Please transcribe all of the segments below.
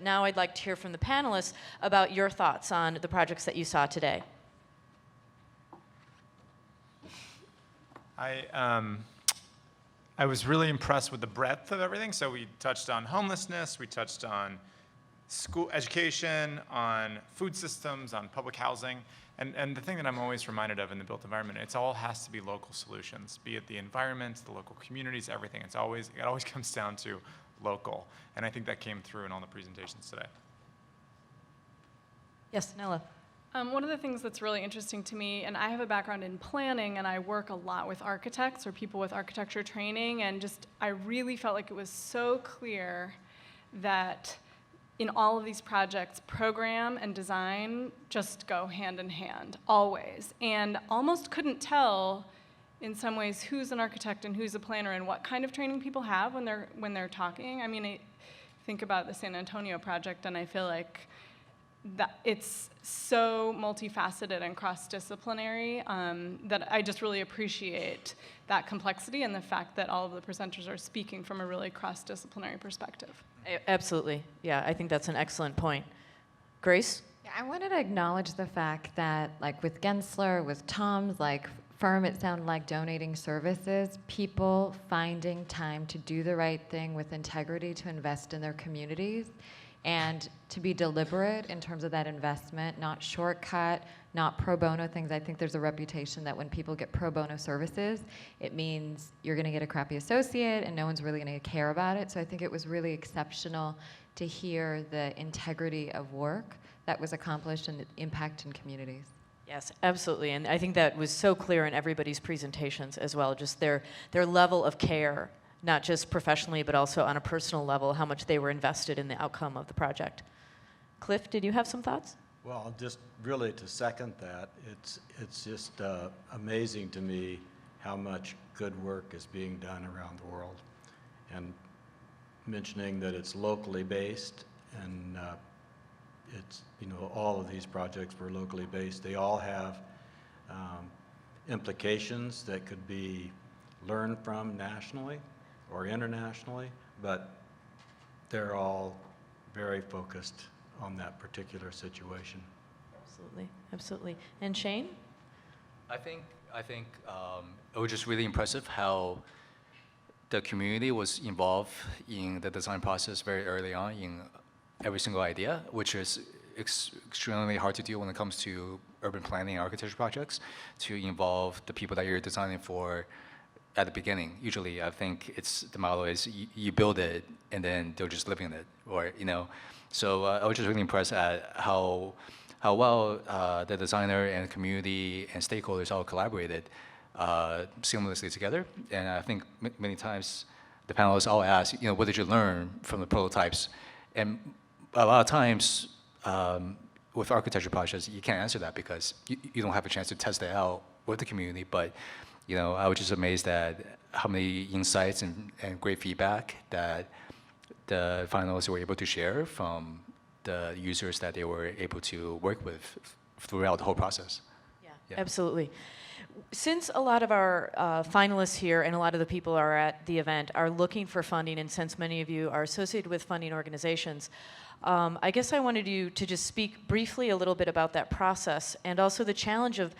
Now I'd like to hear from the panelists about your thoughts on the projects that you saw today. I was really impressed with the breadth of everything. So we touched on homelessness, we touched on school education, on food systems, on public housing. And the thing that I'm always reminded of in the built environment, it all has to be local solutions, be it the environment, the local communities, everything. It always comes down to local. And I think that came through in all the presentations today. Yes, Nella. One of the things that's really interesting to me, and I have a background in planning, and I work a lot with architects or people with architecture training, and I really felt like it was so clear that in all of these projects, program and design just go hand in hand, always. And almost couldn't tell, in some ways, who's an architect and who's a planner and what kind of training people have when they're talking. I mean, I think about the San Antonio project, and I feel like that it's so multifaceted and cross-disciplinary that I just really appreciate that complexity and the fact that all of the presenters are speaking from a really cross-disciplinary perspective. Absolutely. Yeah, I think that's an excellent point. Grace? Yeah, I wanted to acknowledge the fact that, like with Gensler, with Tom's firm, it sounded like donating services, people finding time to do the right thing with integrity to invest in their communities and to be deliberate in terms of that investment, not shortcut, not pro bono things. I think there's a reputation that when people get pro bono services, it means you're going to get a crappy associate and no one's really going to care about it. So I think it was really exceptional to hear the integrity of work that was accomplished and the impact in communities. Yes, absolutely. And I think that was so clear in everybody's presentations as well, just their level of care, not just professionally, but also on a personal level, how much they were invested in the outcome of the project. Cliff, did you have some thoughts? Well, just really to second that, it's just amazing to me how much good work is being done around the world. And mentioning that it's locally based, and it's, all of these projects were locally based. They all have implications that could be learned from nationally or internationally, but they're all very focused on that particular situation. Absolutely, absolutely. And Shane? I think it was just really impressive how the community was involved in the design process very early on in every single idea, which is extremely hard to do when it comes to urban planning and architecture projects, to involve the people that you're designing for at the beginning. Usually, I think the model is you build it and then they'll just live in it, or So I was just really impressed at how well the designer and community and stakeholders all collaborated seamlessly together. And I think many times the panelists all ask, what did you learn from the prototypes? And a lot of times with architecture projects, you can't answer that because you don't have a chance to test it out with the community. But I was just amazed at how many insights and great feedback that the finalists were able to share from the users that they were able to work with throughout the whole process. Yeah. Absolutely. Since a lot of our finalists here and a lot of the people are at the event are looking for funding, and since many of you are associated with funding organizations, I guess I wanted you to just speak briefly a little bit about that process and also the challenge of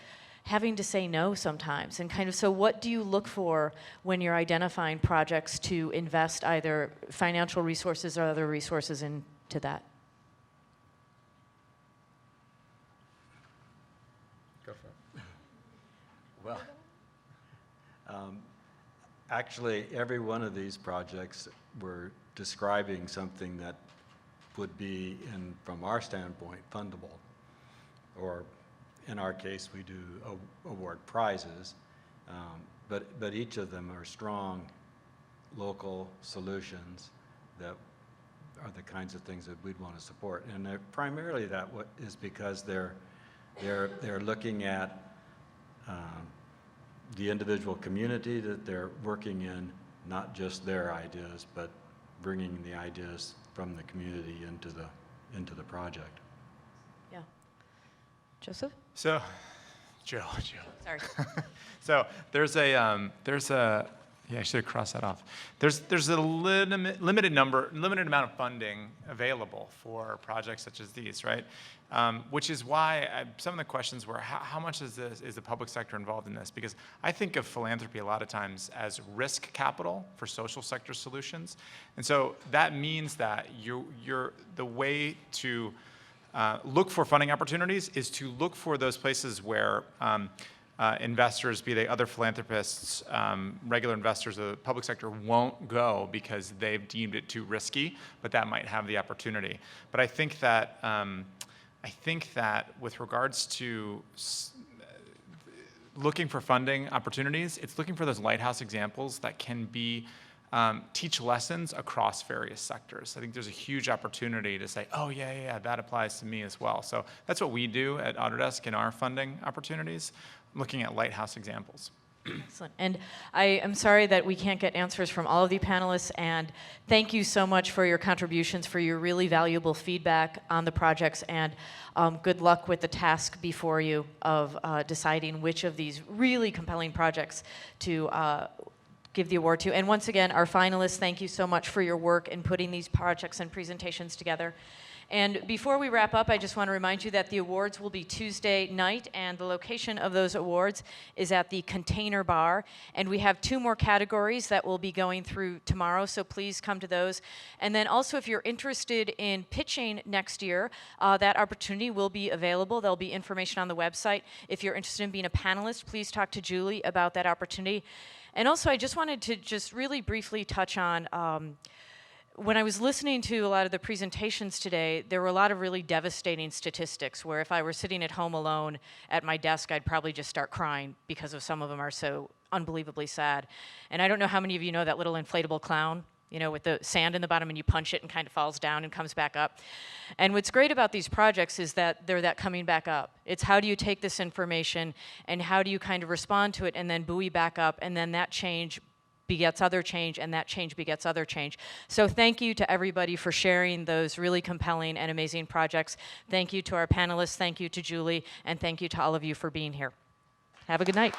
having to say no sometimes, and so what do you look for when you're identifying projects to invest either financial resources or other resources into that? Go for it. Well, actually, every one of these projects were describing something that would be, from our standpoint, fundable, or in our case, we do award prizes, but each of them are strong local solutions that are the kinds of things that we'd want to support. And primarily that is because they're looking at the individual community that they're working in, not just their ideas, but bringing the ideas from the community into the project. Yeah. Joseph? So, Joe. Sorry. So there's a Yeah, I should have crossed that off. There's a limited amount of funding available for projects such as these, right? Which is why some of the questions were, how much is the public sector involved in this? Because I think of philanthropy a lot of times as risk capital for social sector solutions, and so that means that the way to look for funding opportunities is to look for those places where investors, be they other philanthropists, regular investors of the public sector, won't go because they've deemed it too risky, but that might have the opportunity. But I think that with regards to looking for funding opportunities, it's looking for those lighthouse examples that can be teach lessons across various sectors. I think there's a huge opportunity to say, oh, yeah, that applies to me as well. So that's what we do at Autodesk in our funding opportunities, looking at lighthouse examples. Excellent. And I am sorry that we can't get answers from all of the panelists, and thank you so much for your contributions, for your really valuable feedback on the projects, and good luck with the task before you of deciding which of these really compelling projects to give the award to. And once again, our finalists, thank you so much for your work in putting these projects and presentations together. And before we wrap up, I just want to remind you that the awards will be Tuesday night, and the location of those awards is at the Container Bar. And we have 2 more categories that we'll be going through tomorrow, so please come to those. And then also, if you're interested in pitching next year, that opportunity will be available. There'll be information on the website. If you're interested in being a panelist, please talk to Julie about that opportunity. And also, I just wanted to just really briefly touch on when I was listening to a lot of the presentations today, there were a lot of really devastating statistics where if I were sitting at home alone at my desk, I'd probably just start crying because of some of them are so unbelievably sad. And I don't know how many of you know that little inflatable clown, you know, with the sand in the bottom and you punch it and kind of falls down and comes back up. And what's great about these projects is that they're that coming back up. It's how do you take this information and how do you kind of respond to it and then buoy back up, and then that change begets other change, and that change begets other change. So thank you to everybody for sharing those really compelling and amazing projects. Thank you to our panelists, thank you to Julie, and thank you to all of you for being here. Have a good night.